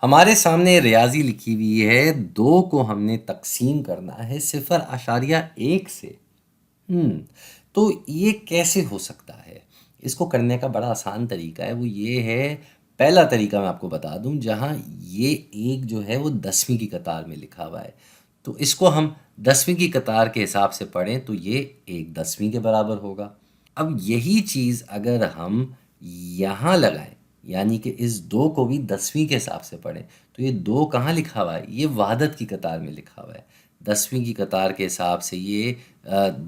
ہمارے سامنے ریاضی لکھی ہوئی ہے، 2 کو ہم نے تقسیم کرنا ہے 0.1 سے۔ تو یہ کیسے ہو سکتا ہے؟ اس کو کرنے کا بڑا آسان طریقہ ہے، وہ یہ ہے، پہلا طریقہ میں آپ کو بتا دوں، جہاں یہ 1 جو ہے وہ 10ویں کی قطار میں لکھا ہوا ہے، تو اس کو ہم 10ویں کی قطار کے حساب سے پڑھیں تو یہ 1/10 کے برابر ہوگا۔ اب یہی چیز اگر ہم یہاں لگائیں، یعنی کہ اس 2 کو بھی 10ویں کے حساب سے پڑھیں، تو یہ 2 کہاں لکھا ہوا ہے؟ یہ وحدت کی قطار میں لکھا ہوا ہے۔ 10ویں کی قطار کے حساب سے یہ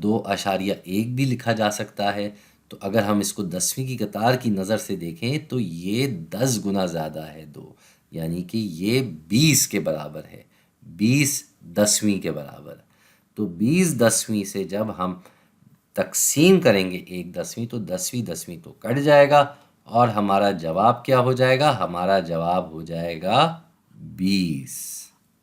2.1 بھی لکھا جا سکتا ہے۔ تو اگر ہم اس کو 10ویں کی قطار کی نظر سے دیکھیں تو یہ 10 گنا زیادہ ہے 2، یعنی کہ یہ 20 کے برابر ہے، 20 10ویں کے برابر۔ تو 20 10ویں سے جب ہم تقسیم کریں گے 1/10 تو 10ویں تو کٹ جائے گا، اور ہمارا جواب کیا ہو جائے گا؟ ہمارا جواب ہو جائے گا 20۔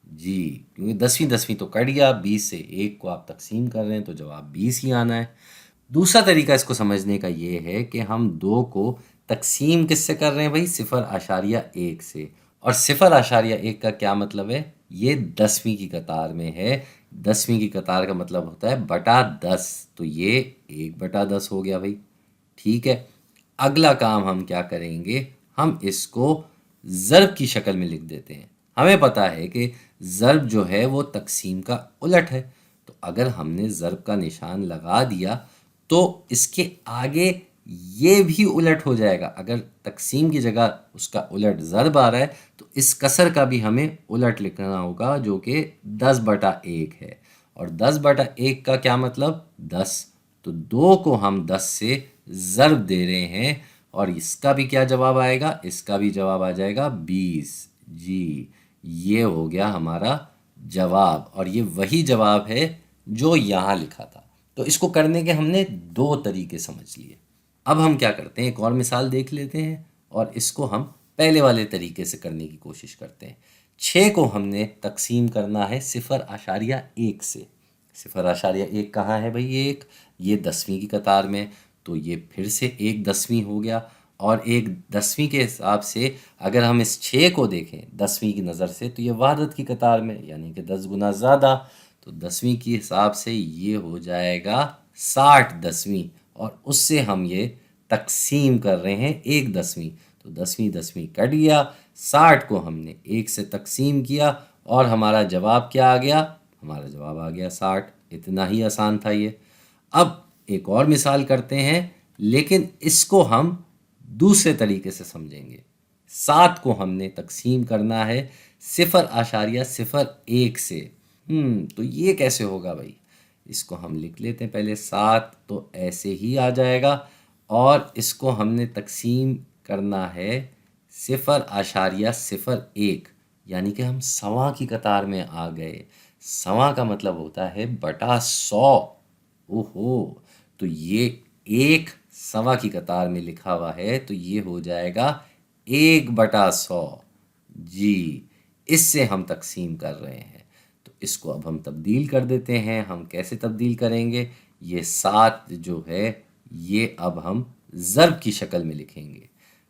جی، کیونکہ 10ویں تو کٹ گیا، 20 سے 1 کو آپ تقسیم کر رہے ہیں تو جواب 20 ہی آنا ہے۔ دوسرا طریقہ اس کو سمجھنے کا یہ ہے کہ ہم 2 کو تقسیم کس سے کر رہے ہیں بھائی؟ 0.1 سے، اور 0.1 کا کیا مطلب ہے؟ یہ 10ویں کی قطار میں ہے، 10ویں کی قطار کا مطلب ہوتا ہے بٹا 10، تو یہ 1/10 ہو گیا بھائی۔ ٹھیک ہے، اگلا کام ہم کیا کریں گے؟ ہم اس کو ضرب کی شکل میں لکھ دیتے ہیں۔ ہمیں پتہ ہے کہ ضرب جو ہے وہ تقسیم کا الٹ ہے، تو اگر ہم نے ضرب کا نشان لگا دیا تو اس کے آگے یہ بھی الٹ ہو جائے گا۔ اگر تقسیم کی جگہ اس کا الٹ ضرب آ رہا ہے تو اس کسر کا بھی ہمیں الٹ لکھنا ہوگا، جو کہ 10/1 ہے، اور 10/1 کا کیا مطلب؟ 10۔ تو 2 کو ہم 10 سے ضرب دے رہے ہیں، اور اس کا بھی کیا جواب آئے گا؟ اس کا بھی جواب آ جائے گا 20۔ جی، یہ ہو گیا ہمارا جواب، اور یہ وہی جواب ہے جو یہاں لکھا تھا۔ تو اس کو کرنے کے ہم نے 2 طریقے سمجھ لیے۔ اب ہم کیا کرتے ہیں؟ ایک اور مثال دیکھ لیتے ہیں، اور اس کو ہم پہلے والے طریقے سے کرنے کی کوشش کرتے ہیں۔ 6 کو ہم نے تقسیم کرنا ہے 0.1 سے۔ 0.1 کہاں ہے بھائی؟ یہ 10ویں کی قطار میں، تو یہ پھر سے 1/10 ہو گیا، اور 1/10 کے حساب سے اگر ہم اس 6 کو دیکھیں 10ویں کی نظر سے تو یہ وحدت کی قطار میں، یعنی کہ 10 گنا زیادہ، تو 10ویں کی حساب سے یہ ہو جائے گا 60/10، اور اس سے ہم یہ تقسیم کر رہے ہیں 1/10، تو 10ویں کٹ گیا، 60 کو ہم نے 1 سے تقسیم کیا، اور ہمارا جواب کیا آ گیا؟ ہمارا جواب آ گیا 60۔ اتنا ہی آسان تھا یہ۔ اب ایک اور مثال کرتے ہیں، لیکن اس کو ہم دوسرے طریقے سے سمجھیں گے۔ 7 کو ہم نے تقسیم کرنا ہے 0.01 سے۔ تو یہ کیسے ہوگا بھائی؟ اس کو ہم لکھ لیتے ہیں پہلے، 7 تو ایسے ہی آ جائے گا، اور اس کو ہم نے تقسیم کرنا ہے 0.01، یعنی کہ ہم 100 کی قطار میں آ گئے۔ 100 کا مطلب ہوتا ہے بٹا 100۔ اوہو، تو یہ 1 کی قطار میں لکھا ہوا ہے، تو یہ ہو جائے گا 1/100۔ جی، اس سے ہم تقسیم کر رہے ہیں، تو اس کو اب ہم تبدیل کر دیتے ہیں۔ ہم کیسے تبدیل کریں گے؟ یہ 7 جو ہے یہ اب ہم ضرب کی شکل میں لکھیں گے۔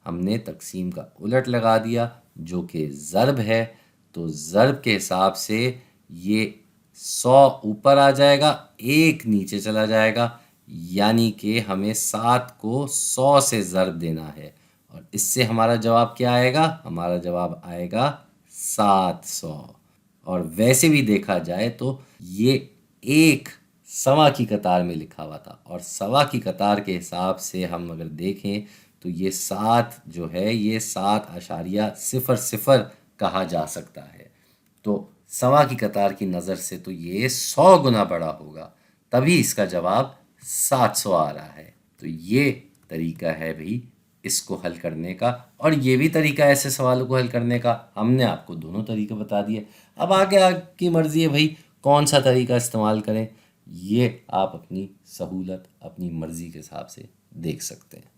ہم نے تقسیم کا الٹ لگا دیا جو کہ ضرب ہے، تو ضرب کے حساب سے یہ 100 اوپر آ جائے گا، 1 نیچے چلا جائے گا، یعنی کہ ہمیں 7 کو 100 سے ضرب دینا ہے، اور اس سے ہمارا جواب کیا آئے گا؟ ہمارا جواب آئے گا 700۔ اور ویسے بھی دیکھا جائے تو یہ 1 کی قطار میں لکھا ہوا تھا، اور 100 کی قطار کے حساب سے ہم اگر دیکھیں تو یہ 7 جو ہے یہ 7.00 کہا جا سکتا ہے۔ تو 100 کی قطار کی نظر سے تو یہ 100 گنا بڑا ہوگا، تبھی اس کا جواب 700 آ رہا ہے۔ تو یہ طریقہ ہے بھائی اس کو حل کرنے کا، اور یہ بھی طریقہ ایسے سوالوں کو حل کرنے کا۔ ہم نے آپ کو دونوں طریقے بتا دیے، اب آگے آپ کی مرضی ہے بھائی کون سا طریقہ استعمال کریں، یہ آپ اپنی سہولت، اپنی مرضی کے حساب سے دیکھ سکتے ہیں۔